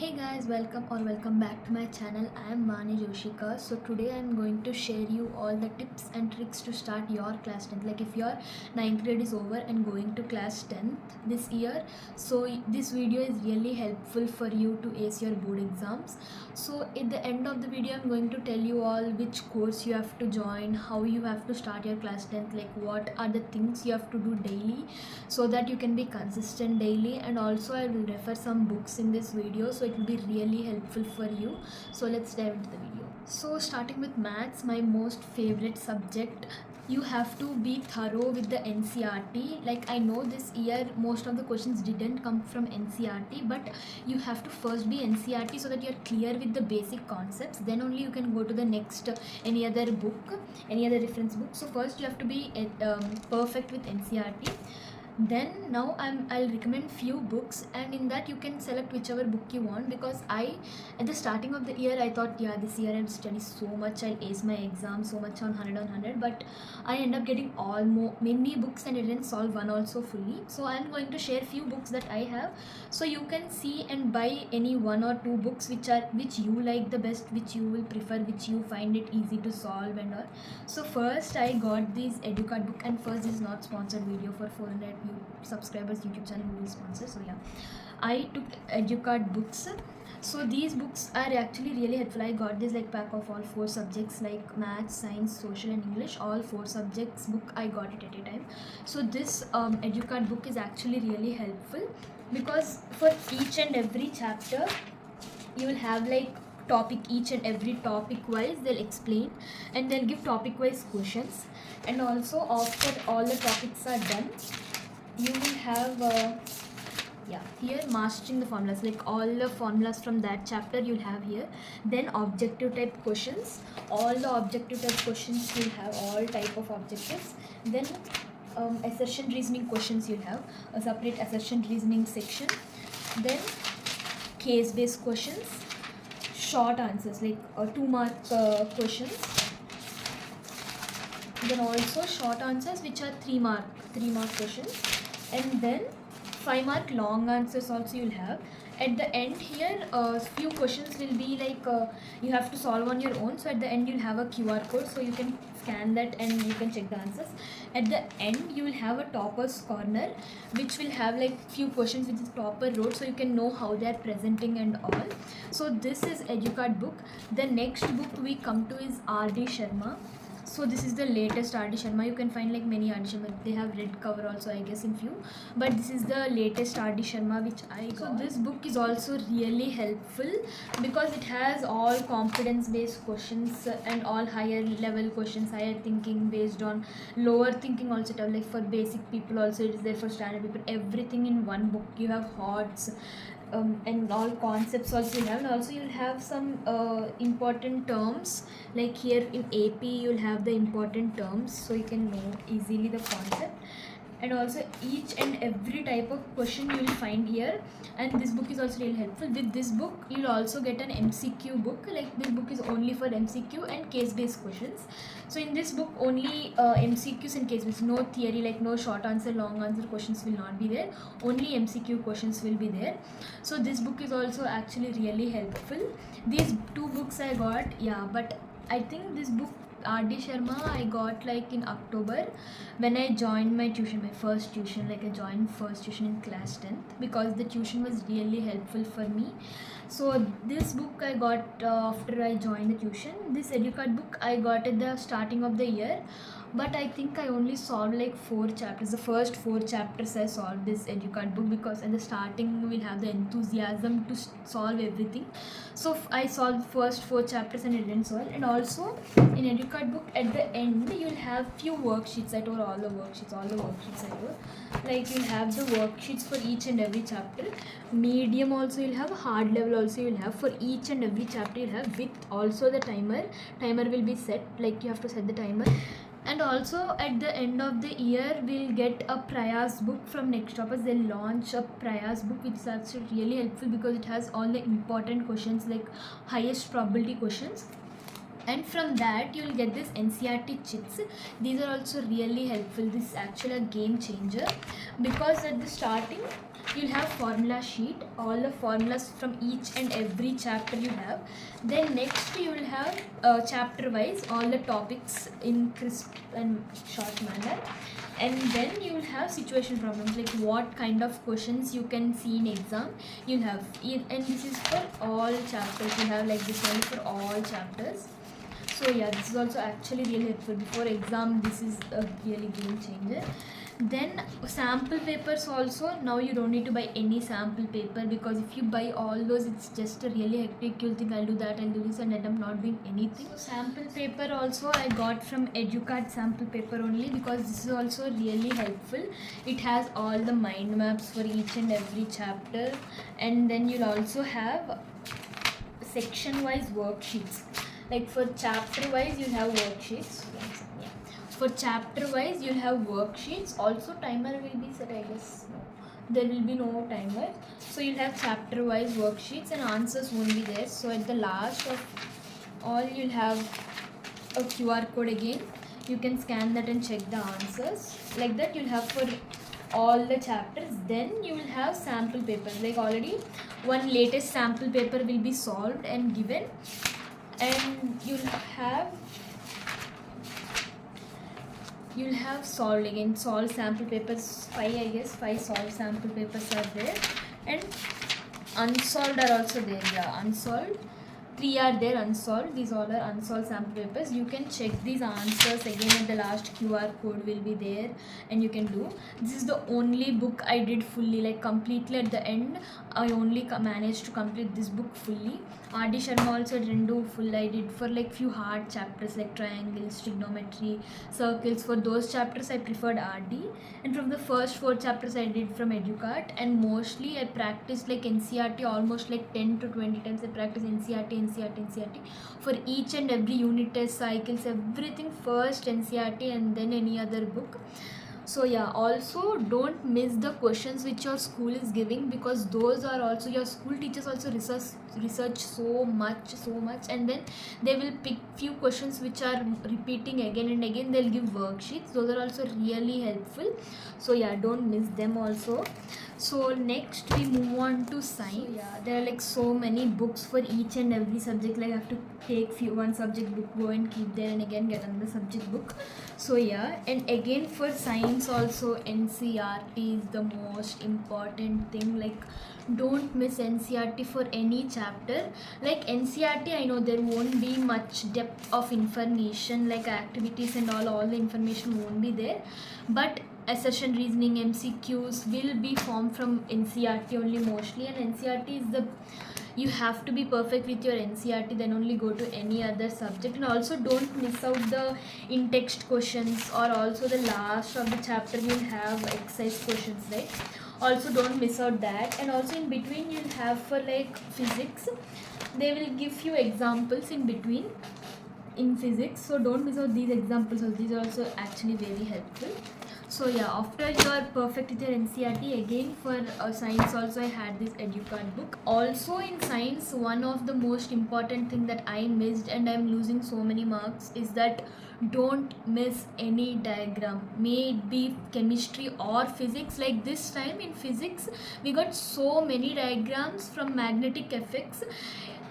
Hey guys, welcome back to my channel. I am Mani Joshika. So today I am going to share you all the tips and tricks to start your class 10th. Like if your 9th grade is over and going to class 10th this year, so this video is really helpful for you to ace your board exams. So at the end of the video I'm going to tell you all which course you have to join, how you have to start your class 10th, like what are the things you have to do daily so that you can be consistent daily, and also I will refer some books in this video, so it will be really helpful for you. So let's dive into the video. So starting with maths, my most favorite subject, you have to be thorough with the NCERT. Like I know this year most of the questions didn't come from NCERT, but you have to first be NCERT so that you're clear with the basic concepts. Then only you can go to the next any other book, any other reference book. So first you have to be perfect with NCERT. Then now I'll recommend few books, and in that you can select whichever book you want, because I at the starting of the year I thought, yeah, this year I'll study so much, I'll ace my exam so much on 100, but I end up getting many books and I didn't solve one also fully. So I'm going to share few books that I have, so you can see and buy any one or two books which you like the best, which you will prefer, which you find it easy to solve and all. So first I got this EduCard book, and first this is not sponsored video. For 400 subscribers YouTube channel will sponsor. So yeah, I took EduCard books. So these books are actually really helpful. I got this like pack of all 4 subjects, like maths, science, social and English, all 4 subjects book I got it at a time. So this EduCard book is actually really helpful, because for each and every chapter you will have like topic, each and every topic wise they'll explain, and they'll give topic wise questions. And also after all the topics are done, you will have here mastering the formulas, like all the formulas from that chapter you'll have here. Then objective type questions, all the objective type questions you'll have, all type of objectives. Then assertion reasoning questions, you'll have a separate assertion reasoning section. Then case based questions, short answers like 2-mark questions. Then also short answers which are 3-mark questions, and then 5-mark long answers also you'll have. At the end here, few questions will be like you have to solve on your own. So at the end you'll have a QR code, so you can scan that and you can check the answers. At the end you will have a topper's corner, which will have like few questions which is topper wrote, so you can know how they are presenting and all. So this is EduCard book. The next book we come to is R.D. Sharma. So this is the latest R.D. Sharma. You can find like many R.D. Sharma. They have red cover also, I guess, in few. But this is the latest R.D. Sharma which I got. So this book is also really helpful, because it has all competence based questions and all higher level questions, higher thinking based on lower thinking also. Like for basic people also it is there, for standard people, everything in one book. You have HOTS. And all concepts also you'll have, and also you'll have some important terms, like here in AP you'll have the important terms, so you can know easily the concept. And also each and every type of question you will find here, and this book is also really helpful. With this book you'll also get an MCQ book, like this book is only for MCQ and case based questions. So in this book only MCQs and case based, no theory, like no short answer, long answer questions will not be there, only MCQ questions will be there. So this book is also actually really helpful. These 2 books I got, yeah, but I think this book R.D. Sharma I got like in October when I joined my tuition, my first tuition. Like I joined first tuition in class 10th, because the tuition was really helpful for me. So this book I got after I joined the tuition. This EduCard book I got at the starting of the year, but I think I only solved like 4 chapters. The first 4 chapters I solved this EduCard book, because at the starting we'll have the enthusiasm to solve everything. So I solved first 4 chapters and I didn't solve. And also in EduCard book at the end you'll have few worksheets. I told all the worksheets I told. Like you'll have the worksheets for each and every chapter. Medium also you'll have, hard level also you'll have. For each and every chapter you'll have, with also the timer will be set, like you have to set the timer. And also at the end of the year we'll get a Prayas book from Next Toppers. They'll launch a Prayas book, which is actually really helpful because it has all the important questions, like highest probability questions. And from that you'll get this NCERT chits. These are also really helpful. This is actually a game changer, because at the starting you'll have formula sheet, all the formulas from each and every chapter you have. Then next you will have chapter wise all the topics in crisp and short manner. And then you will have situation problems, like what kind of questions you can see in exam you'll have, and this is for all chapters. You have like this one for all chapters. So yeah, this is also actually really helpful before exam. This is a really game changer. Then sample papers also, now you don't need to buy any sample paper, because if you buy all those, it's just a really hectic. You'll think I'll do that, I'll do this, and end up not doing anything. So sample paper also I got from EduCard sample paper only, because this is also really helpful. It has all the mind maps for each and every chapter, and then you'll also have section wise worksheets. Like for chapter wise you'll have worksheets. For chapter wise you'll have worksheets. Also timer will be set, I guess. No, there will be no timer. So you'll have chapter wise worksheets and answers won't be there. So at the last of all you'll have a QR code again. You can scan that and check the answers. Like that you'll have for all the chapters. Then you will have sample papers. Like already one latest sample paper will be solved and given. And you'll have solved again, solved sample papers, 5 I guess, 5 solved sample papers are there, and unsolved are also there. Yeah, unsolved 3 are there, unsolved. These all are unsolved sample papers. You can check these answers again at the last. QR code will be there and you can do. This is the only book I did fully, like completely at the end. I only managed to complete this book fully. R.D. Sharma also didn't do full. I did for like few hard chapters like triangles, trigonometry, circles. For those chapters I preferred R.D. and from the first 4 chapters I did from EduCart, and mostly I practiced like NCERT almost like 10 to 20 times. I practiced NCERT for each and every unit test, cycles, everything. First NCERT and then any other book. So yeah, also don't miss the questions which your school is giving, because those are also, your school teachers also research so much, and then they will pick few questions which are repeating again and again. They'll give worksheets. Those are also really helpful. So yeah, don't miss them also. So next we move on to science. So yeah, there are like so many books for each and every subject. Like I have to take one subject book, go and keep there, and again get another subject book. So yeah, and again for science also NCERT is the most important thing. Like don't miss NCERT for any chapter. Like NCERT, I know there won't be much depth of information, like activities and all the information won't be there, but assertion, reasoning, MCQs will be formed from NCERT only mostly. And NCERT is the, you have to be perfect with your NCERT, then only go to any other subject. And also don't miss out the in-text questions, or also the last of the chapter you'll have exercise questions, right? Also don't miss out that. And also in between you'll have for like physics, they will give you examples in between in physics, so don't miss out these examples. So these are also actually very helpful. So yeah, after you are perfect with your NCERT, again for science also I had this EduCard book. Also in science, one of the most important thing that I missed and I'm losing so many marks is that don't miss any diagram, may it be chemistry or physics. Like this time in physics we got so many diagrams from magnetic effects.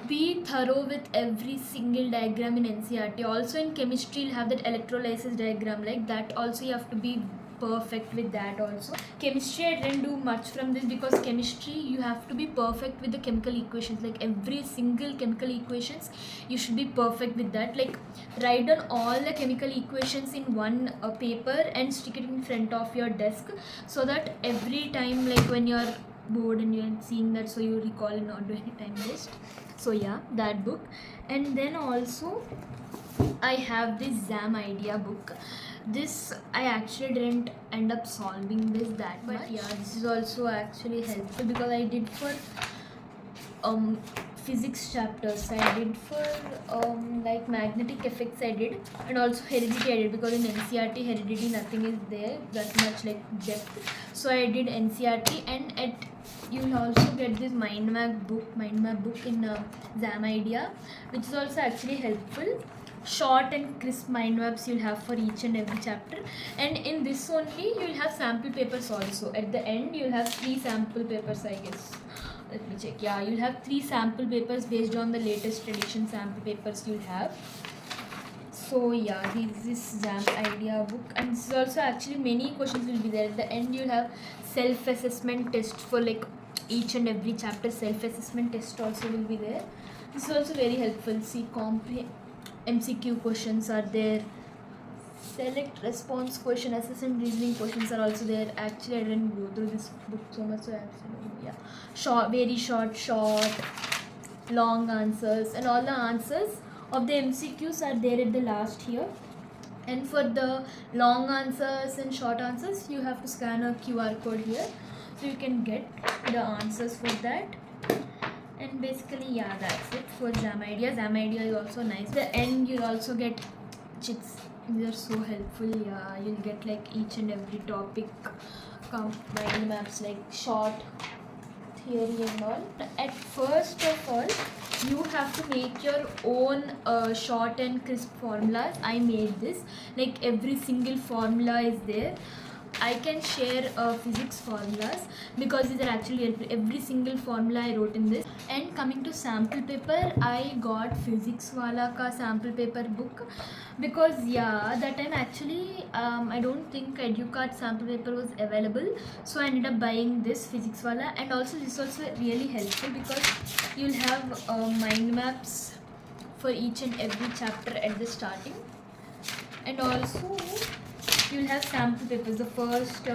Be thorough with every single diagram in NCERT. Also in chemistry you'll have that electrolysis diagram, like that also you have to be perfect with that. Also chemistry I didn't do much from this, because chemistry you have to be perfect with the chemical equations, like every single chemical equations you should be perfect with that. Like write down all the chemical equations in one paper and stick it in front of your desk, so that every time like when you're bored and you're seeing that, so you recall and not do any time waste. So yeah, that book. And then also I have this exam idea book. This I actually didn't end up solving this that much, but yeah, this is also actually helpful, because I did for physics chapters, I did for like magnetic effects I did, and also heredity I did, because in NCERT heredity nothing is there that much like depth. So I did NCERT, and at you'll also get this mind map book in exam idea, which is also actually helpful. short and crisp mind maps you'll have for each and every chapter. And in this only you'll have sample papers also. At the end you'll have 3 sample papers, I guess. Let me check. Yeah, you'll have 3 sample papers based on the latest edition sample papers you'll have. So yeah, this is exam idea book, and this is also actually many questions will be there. At the end you'll have self-assessment test for like each and every chapter. Self-assessment test also will be there. This is also very helpful. See, MCQ questions are there. Select response question, assessment reasoning questions are also there. Actually, I didn't go through this book so much, so actually, yeah, short, very short, long answers, and all the answers of the MCQs are there at the last here. And for the long answers and short answers, you have to scan a QR code here, so you can get the answers for that. And basically, yeah, that's it for exam idea. Exam idea is also nice. At the end, you'll also get chits. These are so helpful. Yeah, you'll get like each and every topic, mind maps, like short theory and all. At first of all, you have to make your own short and crisp formulas. I made this, like every single formula is there. I can share physics formulas because these are actually every single formula I wrote in this. And coming to sample paper, I got physics wala ka sample paper book because yeah, that time actually I don't think EduCard sample paper was available, so I ended up buying this physics wala. And also this is also really helpful because you'll have mind maps for each and every chapter at the starting, and also you'll have sample papers. The first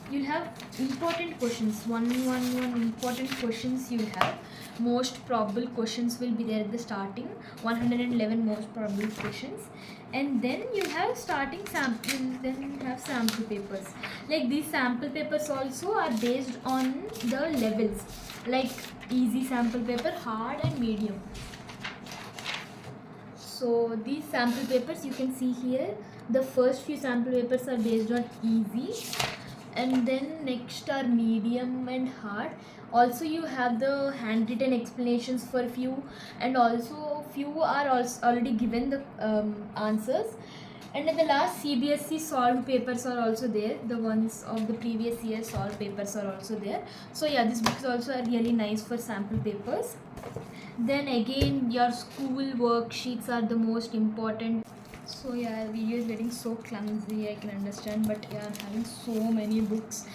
you'll have important questions, one important questions you'll have. Most probable questions will be there at the starting, 111 most probable questions. And then you have starting sample, then you have sample papers. Like these sample papers also are based on the levels, like easy sample paper, hard and medium. So these sample papers you can see here, the first few sample papers are based on easy, and then next are medium and hard. Also you have the handwritten explanations for few, and also few are also already given the answers. And at the last, CBSE solved papers are also there. The ones of the previous year solved papers are also there. So yeah, this book is also really nice for sample papers. Then again, your school worksheets are the most important. So yeah, video is getting so clumsy, I can understand, but yeah, I'm having so many books.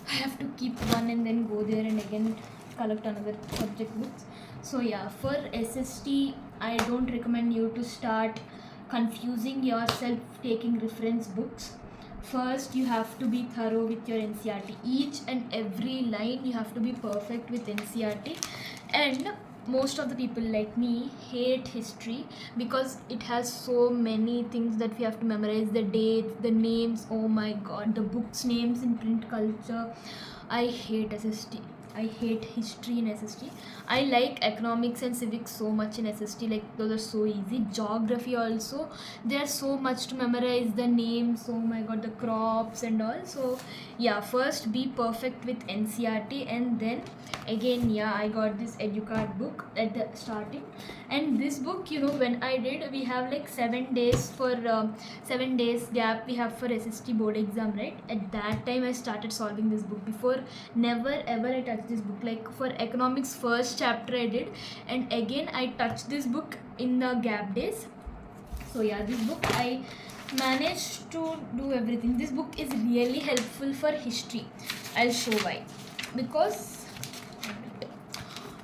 I have to keep one and then go there and again collect another subject books. So yeah, for SST, I don't recommend you to start confusing yourself taking reference books. First, you have to be thorough with your NCERT. Each and every line you have to be perfect with NCERT. And most of the people like me hate history because it has so many things that we have to memorize, the dates, the names, oh my god, the books names in print culture. I hate SST. I hate history in SST. I like economics and civics so much in SST, like those are so easy. Geography also, there's so much to memorize, the names, oh my god, the crops and all. So yeah, first be perfect with NCERT, and then again, yeah, I got this EduCard book at the starting. And this book, you know, when I did, we have like 7 days for 7 days gap we have for SST board exam, right? At that time I started solving this book. Before, never ever I touched this book. Like for economics first chapter I did, and again I touched this book in the gap days. So yeah, this book I managed to do everything. This book is really helpful for history. I'll show why. Because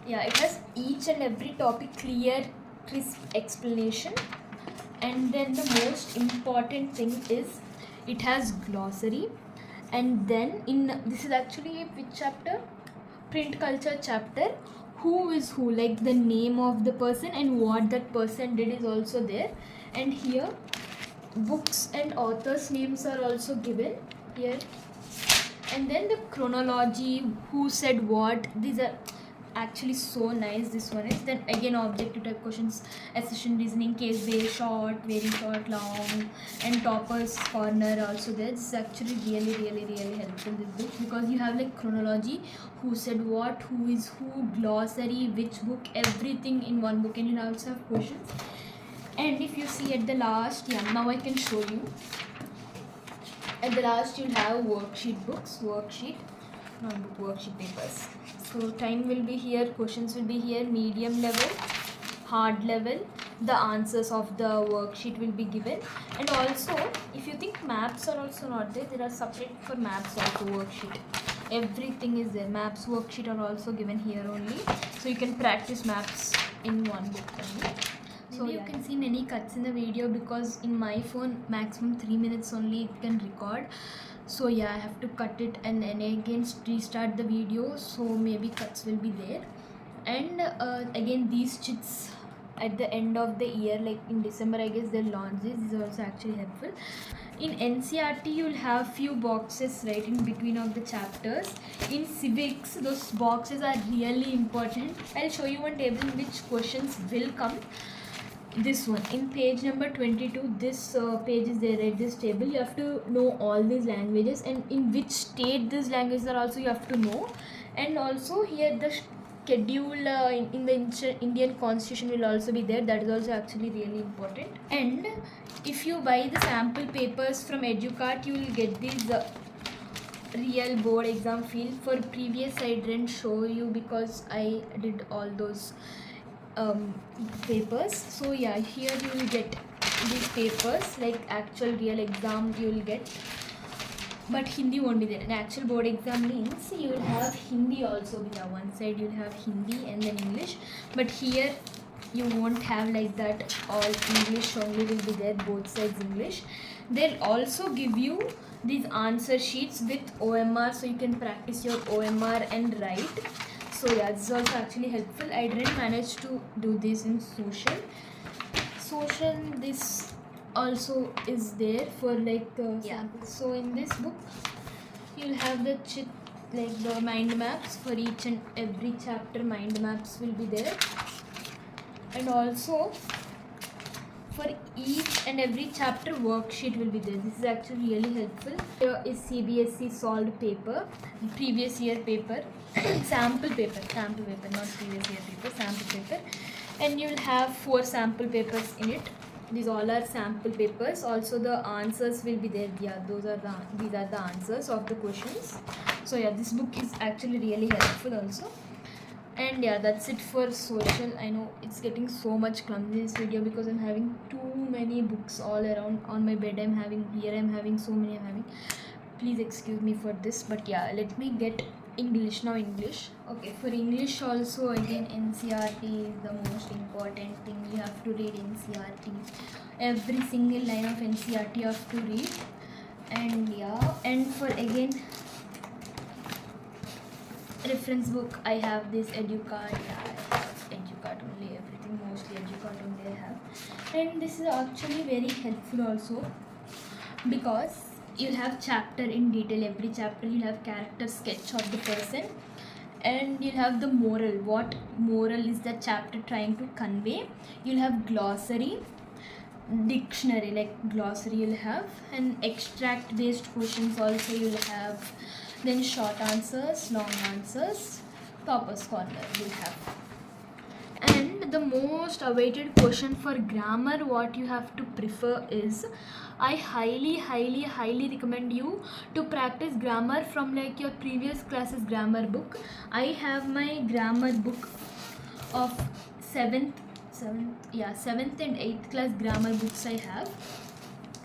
yeah, it has each and every topic clear, crisp explanation. And then the most important thing is it has glossary. And then in this is actually which chapter? Print culture chapter. Who is who, like the name of the person and what that person did is also there. And here books and authors names are also given here. And then the chronology, who said what, these are actually so nice. This one is. Then again objective type questions, assessment reasoning, case based, short, very short, long, and toppers corner also there. This is actually really helpful, this book, because you have like chronology, who said what, who is who, glossary, which book, everything in one book. And you also have questions. And if you see at the last, yeah, now I can show you. At the last you'll have worksheet books, worksheet, notebook, worksheet papers. So time will be here, questions will be here, medium level, hard level, the answers of the worksheet will be given. And also if you think maps are also not there, there are separate for maps also worksheet. Everything is there. Maps worksheet are also given here only, so you can practice maps in one book only. So you can see many cuts in the video because in my phone maximum 3 minutes only it can record. So yeah, I have to cut it and again restart the video, so maybe cuts will be there. And again these chits at the end of the year, like in December I guess they'll launch this. This is also actually helpful. In NCERT you'll have few boxes right in between of the chapters. In civics those boxes are really important. I'll show you one table in which questions will come. This one in page number 22, this page is there, right? This table you have to know all these languages and in which state these languages are also you have to know. And also here the schedule in the Indian constitution will also be there. That is also actually really important. And if you buy the sample papers from Educart, you will get these real board exam feel. For previous I didn't show you because I did all those papers. So yeah, here you will get these papers like actual real exam you will get, but Hindi won't be there. An actual board exam means you will have Hindi also. With one side you will have Hindi and then English, but here you won't have like that. All English only will be there, both sides English. They'll also give you these answer sheets with OMR, so you can practice your OMR and write. So yeah, this is also actually helpful. I didn't manage to do this in social. This also is there for like samples. So in this book you'll have the chit, like the mind maps for each and every chapter. Mind maps will be there, and also for each and every chapter worksheet will be there. This is actually really helpful. Here is CBSE solved paper, previous year paper, sample paper, not previous year paper, sample paper. And you will have 4 sample papers in it. These all are sample papers. Also the answers will be there. Yeah, these are the answers of the questions. So yeah, this book is actually really helpful also. And yeah, that's it for social. I know it's getting so much clumsy this video because I'm having too many books all around on my bed. I'm having so many. Please excuse me for this, but yeah, let me get English now. English. Okay, for English also again NCERT is the most important thing. You have to read NCERT. Every single line of NCERT you have to read. And yeah, and for again reference book I have this Educart. Yeah, Educart only, everything mostly Educart only I have. And this is actually very helpful also because you'll have chapter in detail. Every chapter you'll have character sketch of the person, and you'll have the moral. What moral is the chapter trying to convey? You'll have glossary, dictionary, like glossary you'll have, and extract based questions also you'll have. Then short answers, long answers, topper's corner you'll have. And the most awaited question for grammar, what you have to prefer is, I highly recommend you to practice grammar from like your previous classes grammar book. I have my grammar book of 7th and 8th class grammar books I have.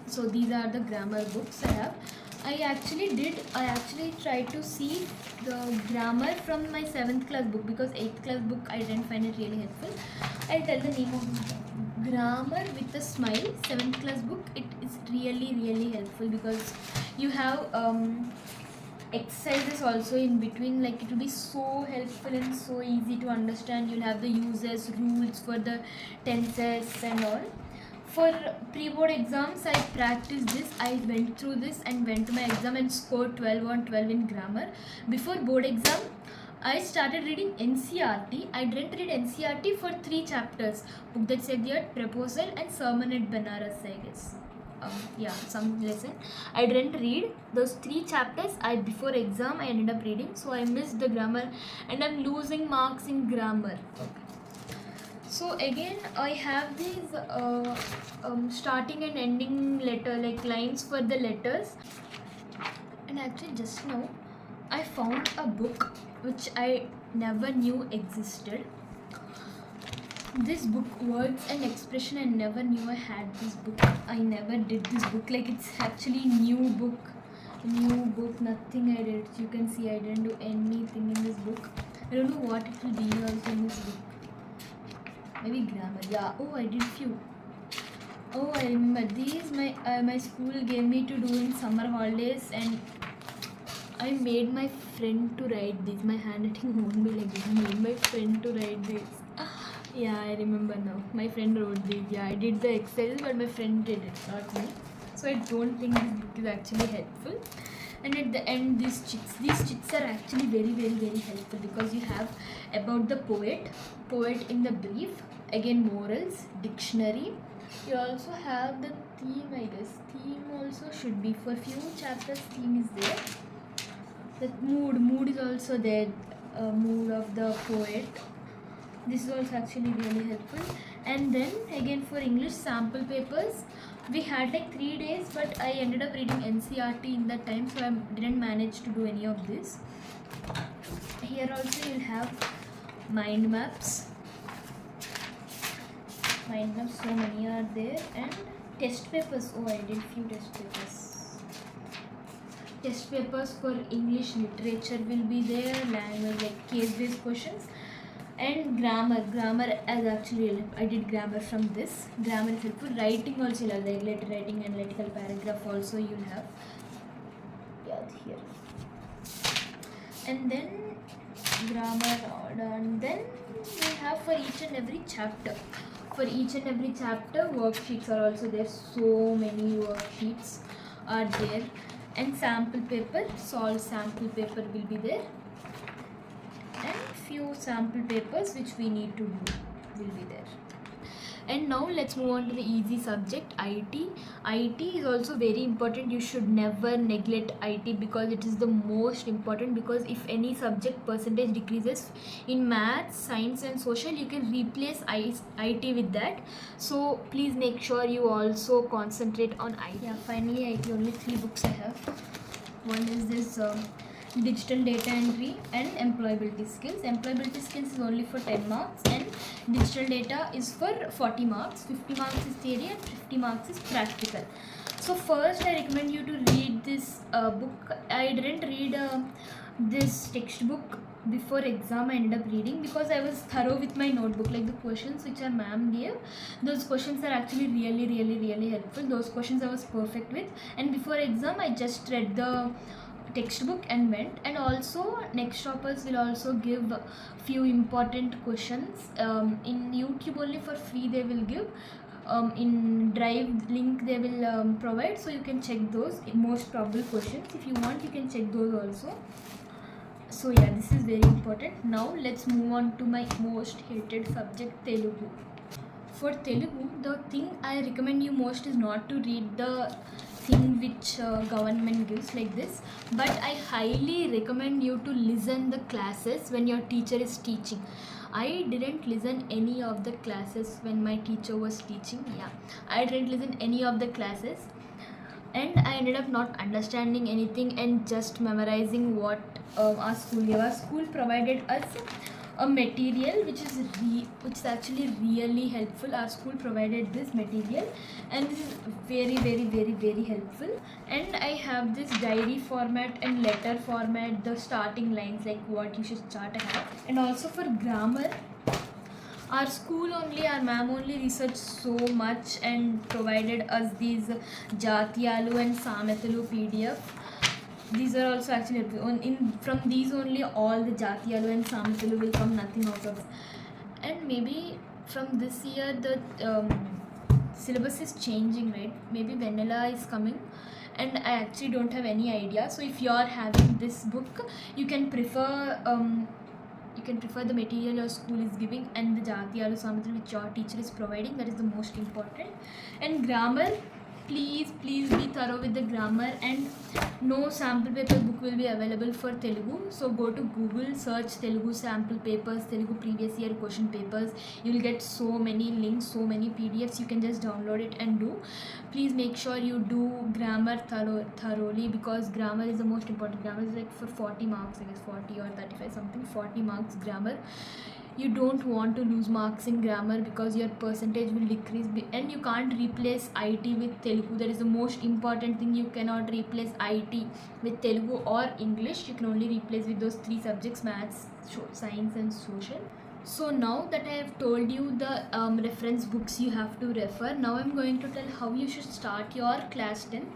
So these are the grammar books I have. I actually tried to see the grammar from my 7th class book because 8th class book I didn't find it really helpful. I'll tell the name of the book. Grammar with a Smile, 7th class book. It is really helpful because you have exercises also in between. Like it will be so helpful and so easy to understand. You'll have the uses, rules for the tenses and all. For pre-board exams, I practiced this. I went through this and went to my exam and scored 12 on 12 in grammar. Before board exam, I started reading NCERT. I didn't read NCERT for 3 chapters. Book That Said the Earth, Proposal and Sermon at Banaras, I guess. Some lesson. I didn't read those 3 chapters. Before exam I ended up reading. So I missed the grammar and I'm losing marks in grammar. Okay. So again I have these starting and ending letter, like lines for the letters. And actually just now I found a book which I never knew existed. This book, Words and Expression, I never knew I had this book. I never did this book. Like, it's actually new book, nothing I did. You can see I didn't do anything in this book. I don't know what it will be also in this book. Maybe grammar. Yeah. Oh, I did few. Oh, I remember these. My school gave me to do in summer holidays, and I made my friend to write these. My handwriting won't be like this. I made my friend to write these. Yeah, I remember now. My friend wrote these. Yeah, I did the Excel, but my friend did it, not me. So I don't think this book is actually helpful. And at the end, these chits are actually very, very, very helpful, because you have about the poet in the brief, again morals, dictionary. You also have the theme, I guess. Theme also should be for few chapters. Theme is there. The mood is also there. Mood of the poet. This is also actually really helpful. And then again for English sample papers, we had like 3 days, but I ended up reading NCERT in that time, so I didn't manage to do any of this. Here also you'll have mind maps, so many are there. And test papers. Oh, I did few test papers for English literature will be there, language, like case-based questions. And grammar as actually I did grammar from this. Grammar is helpful. Writing also, like letter writing, analytical paragraph also you'll have. Yeah, here. And then grammar order. And then we have for each and every chapter. For each and every chapter, worksheets are also there. So many worksheets are there. And sample paper, solve sample paper will be there. And few sample papers which we need to do will be there. And now let's move on to the easy subject, IT. IT is also very important. You should never neglect IT, because it is the most important. Because if any subject percentage decreases in maths, science and social, you can replace IT with that. So please make sure you also concentrate on IT. Yeah, finally IT, only 3 books I have. One is this digital data entry and employability skills. Employability skills is only for 10 marks, and digital data is for 40 marks. 50 marks is theory and 50 marks is practical. So first I recommend you to read this book. I didn't read this textbook before exam. I ended up reading, because I was thorough with my notebook. Like the questions which our ma'am gave, those questions are actually really, really, really helpful. Those questions I was perfect with, and before exam I just read the textbook and went. And also next toppers will also give few important questions in YouTube only for free. They will give in Drive link they will provide, so you can check those most probable questions. If you want, you can check those also. So yeah, this is very important. Now let's move on to my most hated subject, Telugu. For Telugu, the thing I recommend you most is not to read the thing which government gives like this, but I highly recommend you to listen the classes when your teacher is teaching. I didn't listen any of the classes when my teacher was teaching. Yeah, I didn't listen any of the classes, and I ended up not understanding anything and just memorizing what our school gave. Our school provided us a material which is actually really helpful. Our school provided this material, and this is very, very, very, very helpful. And I have this diary format and letter format, the starting lines, like what you should start. I have. And also for grammar, our school only, our ma'am only researched so much and provided us these Jatiyalu and Samethalu PDF. These are also actually from these only all the Jatiyalu and Samethalu will come, nothing out of. And maybe from this year the syllabus is changing, right? Maybe vanilla is coming, and I actually don't have any idea. So if you are having this book, you can prefer the material your school is giving, and the Jatiyalu Samethalu which your teacher is providing. That is the most important. And grammar, please be thorough with the grammar, and no sample paper book will be available for Telugu. So go to Google, search Telugu sample papers, Telugu previous year question papers. You will get so many links, so many PDFs. You can just download it and do. Please make sure you do grammar thoroughly, because grammar is the most important. Grammar is like for 40 marks, I guess 40 or 35 something, 40 marks grammar. You don't want to lose marks in grammar because your percentage will decrease, and you can't replace IT with Telugu. That is the most important thing. You cannot replace IT with Telugu or English. You can only replace with those 3 subjects: maths, science and social. So now that I have told you the reference books you have to refer, now I'm going to tell how you should start your class 10th.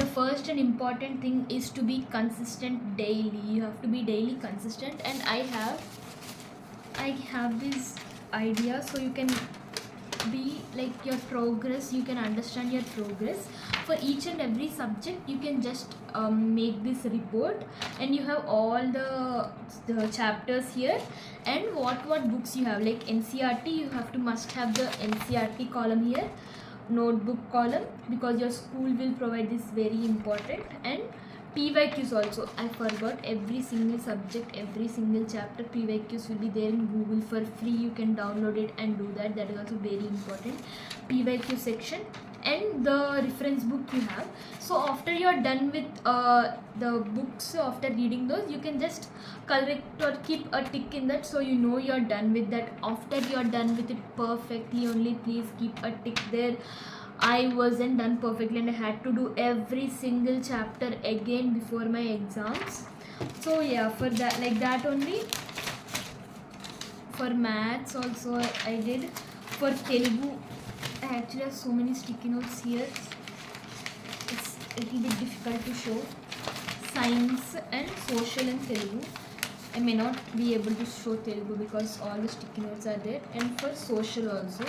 The first and important thing is to be consistent daily. You have to be daily consistent, and I have this idea, so you can be like your progress, you can understand your progress for each and every subject. You can just make this report, and you have all the chapters here, and what books you have. Like NCERT, you have to must have the NCERT column here, notebook column, because your school will provide this, very important. And PYQs also, I forgot, every single subject, every single chapter PYQs will be there in Google for free. You can download it and do that. That is also very important. PYQ section and the reference book you have. So after you are done with the books, after reading those, you can just correct or keep a tick in that, so you know you are done with that. After you are done with it perfectly, only please keep a tick there. I wasn't done perfectly, and I had to do every single chapter again before my exams. So yeah, for that, like that only. For maths also I did. For Telugu, I actually have so many sticky notes here. It's a little bit difficult to show. Science and social and Telugu, I may not be able to show Telugu because all the sticky notes are there. And for social also,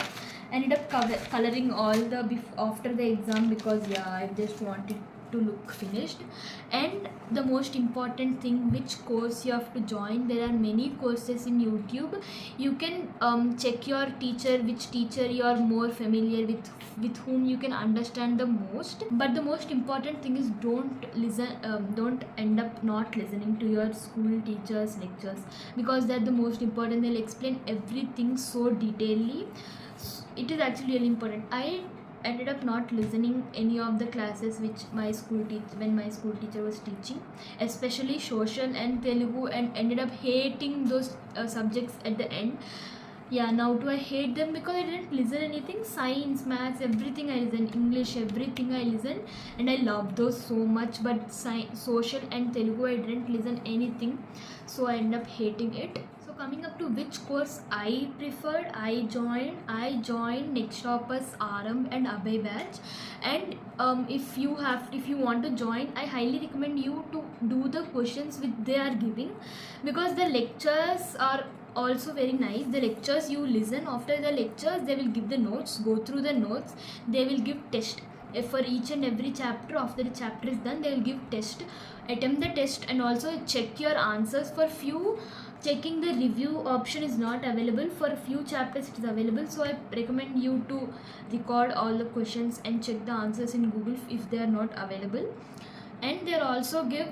I ended up coloring all the after the exam, because yeah, I just wanted to look finished. And the most important thing, which course you have to join. There are many courses in YouTube. You can check your teacher, which teacher you are more familiar with whom you can understand the most. But the most important thing is, don't end up not listening to your school teachers' lectures, because they're the most important. They'll explain everything so detailedly. It is actually really important. I ended up not listening any of the classes which my school teacher was teaching, especially social and Telugu, and ended up hating those subjects at the end. Yeah, now do I hate them because I didn't listen anything. Science, maths, everything I listened. English, everything I listened, and I love those so much. But social and Telugu, I didn't listen anything, so I ended up hating it. So coming up to which course I preferred, I joined Next Stoppers, Aram and Abhay batch. And if you want to join, I highly recommend you to do the questions which they are giving, because the lectures are also very nice. The lectures you listen, after the lectures they will give the notes, go through the notes, they will give test. If for each and every chapter, after the chapter is done, they will give test, attempt the test, and also check your answers. For few, checking the review option is not available. For a few chapters it is available, so I recommend you to record all the questions and check the answers in Google if they are not available. And they also give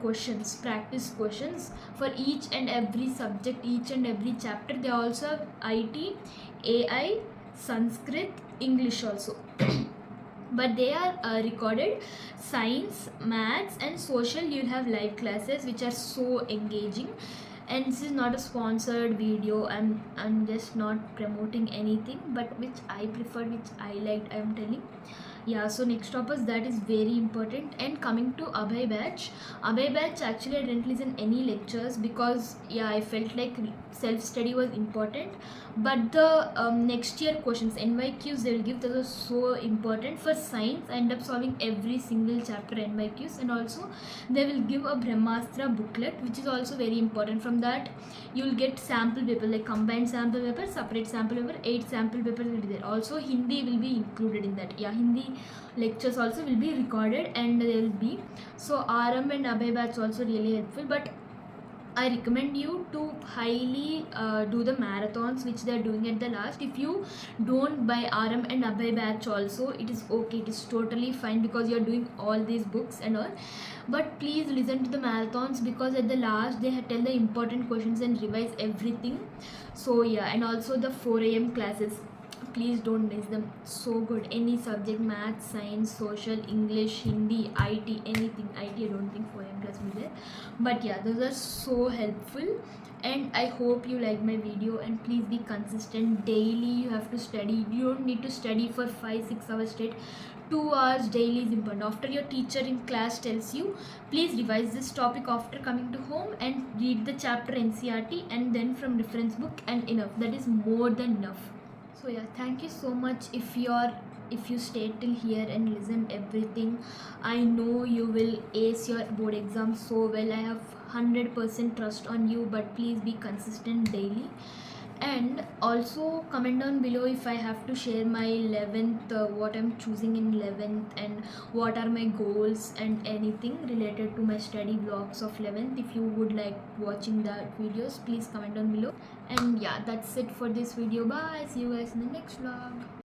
questions, practice questions for each and every subject, each and every chapter. They also have IT, AI, Sanskrit, English also. But they are recorded. Science, maths and social, you'll have live classes which are so engaging. And this is not a sponsored video. I'm just not promoting anything, but which I preferred, which I liked, I am telling. Yeah, so next topics, that is very important. And coming to Abhay batch actually I didn't listen any lectures, because yeah, I felt like self-study was important. But the next year questions, NYQs they will give, those are so important. For science, I end up solving every single chapter NYQs, and also they will give a Brahmastra booklet, which is also very important. From that you will get sample paper, like combined sample paper, separate sample paper, 8 sample papers will be there. Also Hindi will be included in that. Yeah, Hindi lectures also will be recorded and they will be. So Aram and Abhay batch also really helpful. But I recommend you to highly do the marathons which they are doing at the last. If you don't buy RM and Abhay batch also, it is okay, it is totally fine, because you are doing all these books and all. But please listen to the marathons, because at the last they tell the important questions and revise everything. So yeah, and also the 4 a.m. classes, please don't miss them, so good. Any subject, math, science, social, English, Hindi, IT, anything. IT I don't think 4 a.m. class will be there, but yeah, those are so helpful. And I hope you like my video, and please be consistent. Daily you have to study. You don't need to study for 5-6 hours straight. 2 hours daily is important. After your teacher in class tells you, please revise this topic after coming to home and read the chapter NCERT and then from reference book, and enough. That is more than enough. So yeah, thank you so much if you stayed till here and listened everything. I know you will ace your board exam so well. I have 100% trust on you, but please be consistent daily. And also comment down below if I have to share my 11th, what I'm choosing in 11th, and what are my goals, and anything related to my study blocks of 11th. If you would like watching that videos, please comment down below. And yeah, that's it for this video. Bye, see you guys in the next vlog.